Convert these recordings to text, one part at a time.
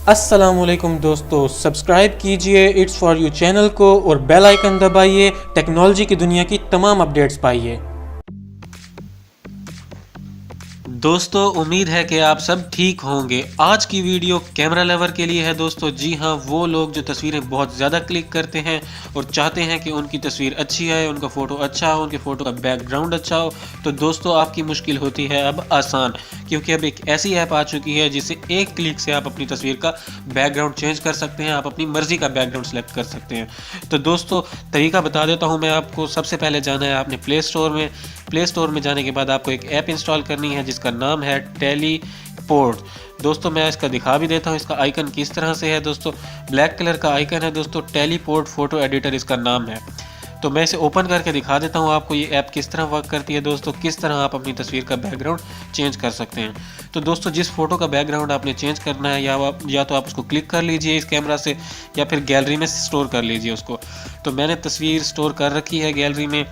अस्सलामुअलैकुम दोस्तों, सब्सक्राइब कीजिए इट्स फॉर यू चैनल को और बेल आइकन दबाइए। टेक्नोलॉजी की दुनिया की तमाम अपडेट्स पाइए। दोस्तों, उम्मीद है कि आप सब ठीक होंगे। आज की वीडियो कैमरा लवर के लिए है दोस्तों। जी हाँ, वो लोग जो तस्वीरें बहुत ज़्यादा क्लिक करते हैं और चाहते हैं कि उनकी तस्वीर अच्छी आए, उनका फ़ोटो अच्छा हो, उनके फ़ोटो का बैकग्राउंड अच्छा हो। तो दोस्तों, आपकी मुश्किल होती है अब आसान, क्योंकि अब एक ऐसी ऐप आ चुकी है जिससे एक क्लिक से आप अपनी तस्वीर का बैकग्राउंड चेंज कर सकते हैं। आप अपनी मर्ज़ी का बैकग्राउंड सेलेक्ट कर सकते हैं। तो दोस्तों, तरीका बता देता हूँ मैं आपको। सबसे पहले जाना है आपने प्ले स्टोर में जाने के बाद आपको एक ऐप इंस्टॉल करनी है जिसका नाम है टेलीपोर्ट। दोस्तों, मैं इसका दिखा भी देता हूँ। इसका आइकन किस तरह से है दोस्तों, ब्लैक कलर का आइकन है दोस्तों। टेलीपोर्ट फोटो एडिटर इसका नाम है। तो मैं इसे ओपन करके दिखा देता हूँ आपको ये ऐप किस तरह वर्क करती है दोस्तों, किस तरह आप अपनी तस्वीर का बैकग्राउंड चेंज कर सकते हैं। तो दोस्तों, जिस फोटो का बैकग्राउंड आपने चेंज करना है या तो आप उसको क्लिक कर लीजिए इस कैमरा से, या फिर गैलरी में स्टोर कर लीजिए उसको। तो मैंने तस्वीर स्टोर कर रखी है गैलरी में।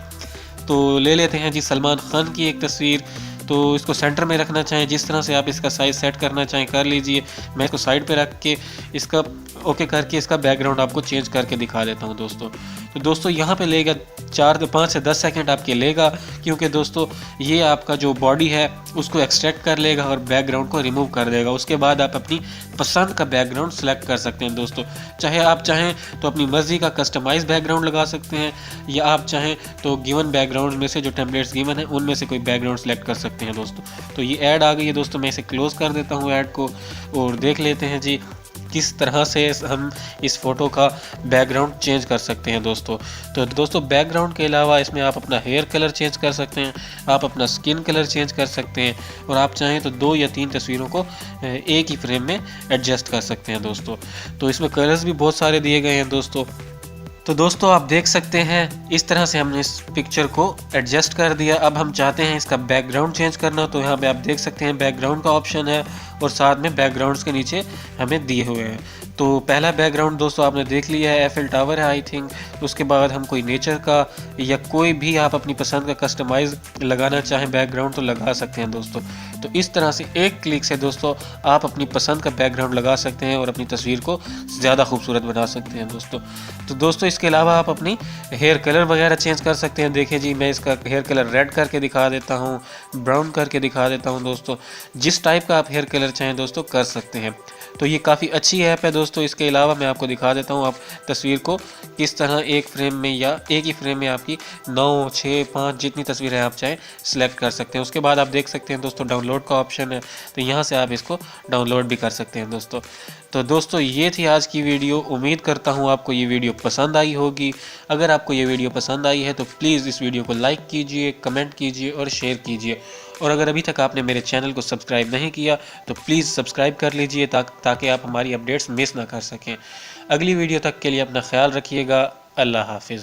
तो ले लेते हैं जी सलमान खान की एक तस्वीर। तो इसको सेंटर में रखना चाहें, जिस तरह से आप इसका साइज़ सेट करना चाहें कर लीजिए। मैं इसको साइड पे रख के इसका ओके करके इसका बैकग्राउंड आपको चेंज करके दिखा देता हूं दोस्तों। तो दोस्तों, यहाँ पे लेगा 5 से 10 सेकंड आपके लेगा, क्योंकि दोस्तों ये आपका जो बॉडी है उसको एक्सट्रैक्ट कर लेगा और बैकग्राउंड को रिमूव कर देगा। उसके बाद आप अपनी पसंद का बैकग्राउंड सेलेक्ट कर सकते हैं दोस्तों। चाहे आप चाहें तो अपनी मर्ज़ी का कस्टमाइज बैकग्राउंड लगा सकते हैं, या आप चाहें तो गिवन बैकग्राउंड में से जो टेम्पलेट्स गिवन है उनमें से कोई बैकग्राउंड सेलेक्ट कर सकते हैं दोस्तों। तो ये ऐड आ गई है दोस्तों। मैं इसे क्लोज़ कर देता हूँ ऐड को, और देख लेते हैं जी किस तरह से हम इस फ़ोटो का बैकग्राउंड चेंज कर सकते हैं दोस्तों। तो दोस्तों, बैकग्राउंड के अलावा इसमें आप अपना हेयर कलर चेंज कर सकते हैं, आप अपना स्किन कलर चेंज कर सकते हैं, और आप चाहें तो 2 या 3 तस्वीरों को एक ही फ्रेम में एडजस्ट कर सकते हैं दोस्तों। तो इसमें कलर्स भी बहुत सारे दिए गए हैं दोस्तों। तो दोस्तों, आप देख सकते हैं इस तरह से हमने इस पिक्चर को एडजस्ट कर दिया। अब हम चाहते हैं इसका बैकग्राउंड चेंज करना, तो यहाँ पे आप देख सकते हैं बैकग्राउंड का ऑप्शन है, और साथ में बैकग्राउंड्स के नीचे हमें दिए हुए हैं। तो पहला बैकग्राउंड दोस्तों आपने देख लिया है, एफिल टावर है आई थिंक। उसके बाद हम कोई नेचर का या कोई भी आप अपनी पसंद का कस्टमाइज लगाना चाहें बैकग्राउंड तो लगा सकते हैं दोस्तों। तो इस तरह से एक क्लिक से दोस्तों आप अपनी पसंद का बैकग्राउंड लगा सकते हैं और अपनी तस्वीर को ज़्यादा खूबसूरत बना सकते हैं दोस्तों। तो दोस्तों, इसके अलावा आप अपनी हेयर कलर वगैरह चेंज कर सकते हैं। देखिए जी, मैं इसका हेयर कलर रेड करके दिखा देता हूँ, ब्राउन करके दिखा देता हूँ दोस्तों। जिस टाइप का आप हेयर कलर चाहें दोस्तों कर सकते हैं। तो ये काफ़ी अच्छी ऐप है दोस्तों। इसके अलावा मैं आपको दिखा देता हूँ आप तस्वीर को किस तरह एक फ्रेम में या एक ही फ्रेम में आपकी 9, 6, 5 जितनी तस्वीरें आप चाहें सिलेक्ट कर सकते हैं। उसके बाद आप देख सकते हैं दोस्तों डाउनलोड का ऑप्शन है, तो यहाँ से आप इसको डाउनलोड भी कर सकते हैं दोस्तों। तो दोस्तों, ये थी आज की वीडियो। उम्मीद करता हूँ आपको ये वीडियो पसंद आई होगी। अगर आपको ये वीडियो पसंद आई है तो प्लीज़ इस वीडियो को लाइक कीजिए, कमेंट कीजिए और शेयर कीजिए। और अगर अभी तक आपने मेरे चैनल को सब्सक्राइब नहीं किया तो प्लीज़ सब्सक्राइब कर लीजिए, ताकि आप हमारी अपडेट्स मिस ना कर सकें। अगली वीडियो तक के लिए अपना ख्याल रखिएगा। अल्लाह हाफिज़।